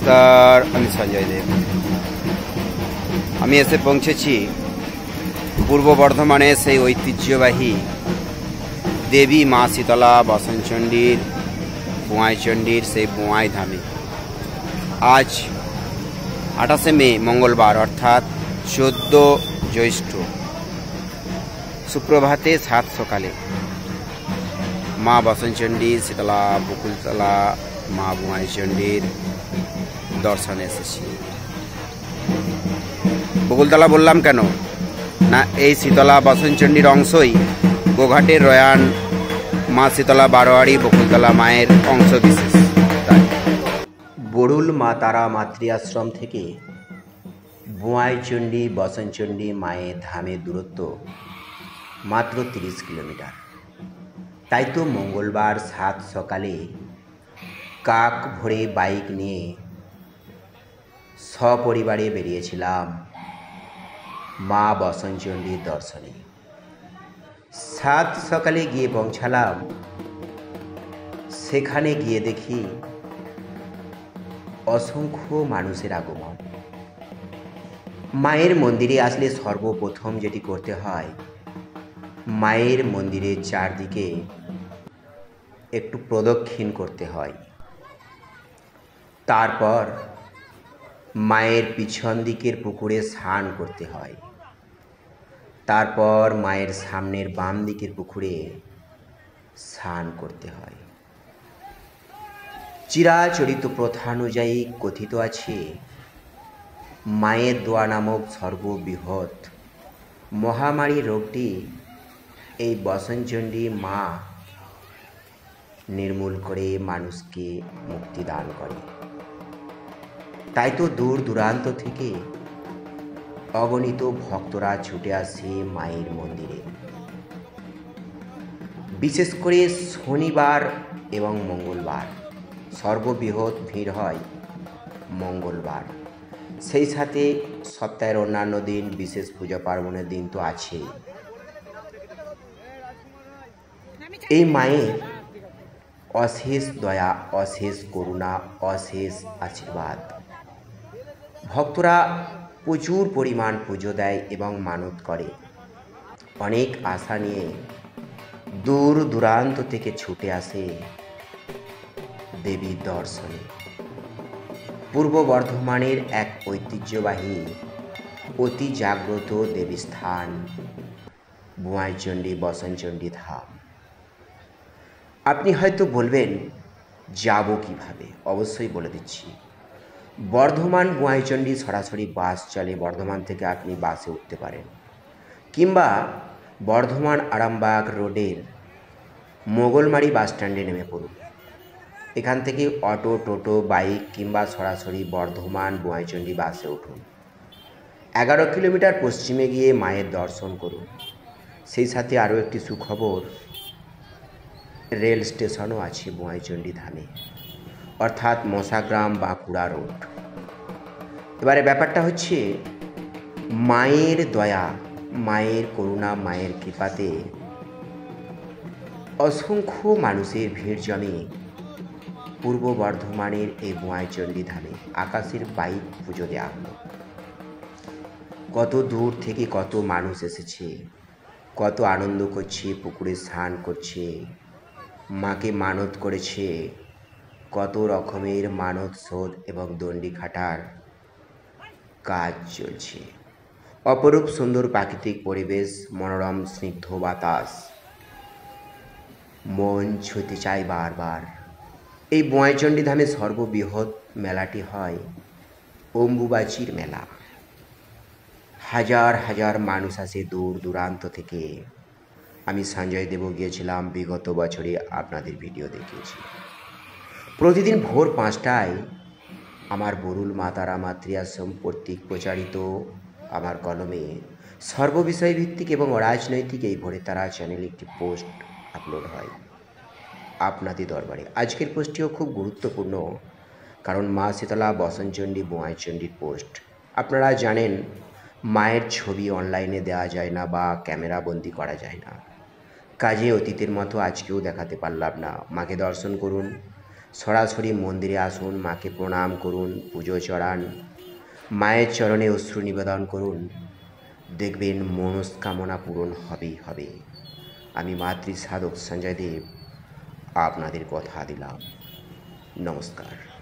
নমস্কার, আমি সঞ্জয় দেব। আমি এসে পৌঁছেছি পূর্ব বর্ধমানে সেই ঐতিহ্যবাহী দেবী মা শীতলা বসনচণ্ডীর বোঁয়াইচণ্ডীর সেই বোঁয়াই ধামে। আজ 28শে মে মঙ্গলবার অর্থাৎ 14 জ্যৈষ্ঠ সুপ্রভাতে সাত সকালে মা বসনচণ্ডী শীতলা বকুলতলা মা বোঁয়াইচণ্ডীর দর্শনে এসেছি। বকুলতলা বললাম কেন না, এই শীতলা বসনচণ্ডীর অংশই গোঘাটের রয়ান মা শীতলা বারোয়ারি বকুলতলা মায়ের অংশ বিশেষ। বরুল মা তারা মাতৃ আশ্রম থেকে বোঁয়াইচণ্ডী বসনচণ্ডী মায়ের ধামের দূরত্ব মাত্র 30 কিলোমিটার। তাই তো মঙ্গলবার সাত সকালে কাক ভরে বাইক নিয়ে সপরিবারে বেরিয়েছিলাম মা বসনচণ্ডীর দর্শনে। সাত সকালে গিয়ে পৌঁছালাম। সেখানে গিয়ে দেখি অসংখ্য মানুষের আগমন। মায়ের মন্দিরে আসলে সর্বপ্রথম যেটি করতে হয়, মায়ের মন্দিরের চারদিকে একটু প্রদক্ষিণ করতে হয়। তারপর মায়ের পিছন দিকের পুকুরে স্নান করতে হয়। তারপর মায়ের সামনের বাম দিকের পুকুরে স্নান করতে হয়। চিরাচরিত প্রথা অনুযায়ী কথিত আছে, মায়ের দোয়া নামক সর্ববৃহৎ মহামারী রোগটি এই বসনচণ্ডী মা নির্মূল করে মানুষকে মুক্তি দান করে। তাই তো দূর দূরান্ত থেকে অগণিত ভক্তরা ছুটে আসে মায়ের মন্দিরে। বিশেষ করে শনিবার এবং মঙ্গলবার সর্ববৃহৎ ভিড় হয় মঙ্গলবার। সেই সাথে সপ্তাহের অন্যান্য দিন, বিশেষ পূজা পার্বণের দিন তো আছেই। এই মায়ের অশেষ দয়া, অশেষ করুণা, অশেষ আশীর্বাদ। ভক্তরা প্রচুর পরিমাণ পুজো দেয় এবং মানত করে। অনেক আশা নিয়ে দূর দূরান্ত থেকে ছুটে আসে দেবীর দর্শনে। পূর্ব বর্ধমানের এক ঐতিহ্যবাহী অতি জাগ্রত দেবী স্থান বোঁয়াইচণ্ডী বসনচণ্ডী ধাম। আপনি হয়তো বলবেন, যাব কিভাবে? অবশ্যই বলে দিচ্ছি। বর্ধমান বোঁয়াইচণ্ডী সরাসরি বাস চলে। বর্ধমান থেকে আপনি বাসে উঠতে পারেন, কিংবা বর্ধমান আরামবাগ রোডের মোগলমারি বাস স্ট্যান্ডে নেমে পড়ুন। এখান থেকে অটো, টোটো, বাইক কিংবা সরাসরি বর্ধমান বোঁয়াইচণ্ডী বাসে উঠুন। 11 কিলোমিটার পশ্চিমে গিয়ে মায়ের দর্শন করুন। সেই সাথে আরও একটি সুখবর, রেল স্টেশনও আছে বোঁয়াইচণ্ডী ধামে, অর্থাৎ মশাগ্রাম বাঁকুড়া রোড। এবারে ব্যাপারটা হচ্ছে, মায়ের দয়া, মায়ের করুণা, মায়ের কৃপাতে অসংখ্য মানুষের ভিড় জমে পূর্ব বর্ধমানের এই বোঁয়াইচণ্ডী ধামে। আকাশের বাইক পুজো দেওয়া হলো। কত দূর থেকে কত মানুষ এসেছে, কত আনন্দ করছে, পুকুরে স্নান করছে, মাকে মানত করেছে। কত রকমের মানত শোধ এবং দণ্ডি খাটার কাজ চলছে। অপরূপ সুন্দর প্রাকৃতিক পরিবেশ, মনোরম স্নিগ্ধ বাতাস, মন ছুঁতে চায় বারবার। এই বোঁয়াইচণ্ডী ধামে সর্ববৃহৎ মেলাটি হয় অম্বুবাচীর মেলা। হাজার হাজার মানুষ আসে দূর দূরান্ত থেকে। আমি সঞ্জয় দেব গিয়েছিলাম, বিগত বছরে আপনাদের ভিডিও দেখিয়েছি। প্রতিদিন ভোর 5টায় আমার বরুল মা তারা মাতৃ আশ্রম কর্তৃক প্রচারিত আমার কলমে সর্ববিষয় ভিত্তিক এবং অরাজনৈতিক এই ভোরের তারা চ্যানেলে একটি পোস্ট আপলোড হয় আপনাদের দরবারে। আজকের পোস্টটিও খুব গুরুত্বপূর্ণ, কারণ মা শীতলা বসনচণ্ডী বোঁয়াইচণ্ডীর পোস্ট। আপনারা জানেন, মায়ের ছবি অনলাইনে দেওয়া যায় না বা ক্যামেরা বন্দি করা যায় না। কাজে অতীতের মতো আজকেও দেখাতে পারলাম না। মাকে দর্শন করুন, সরাসরি মন্দিরে আসুন, মাকে প্রণাম করুন, পুজো চড়ান, মায়ের চরণে অশ্রু নিবেদন করুন, দেখবেন মনস্কামনা পূরণ হবেই হবে। আমি মাতৃ সাধক সঞ্জয় দেব আপনাদের কথা দিলাম। নমস্কার।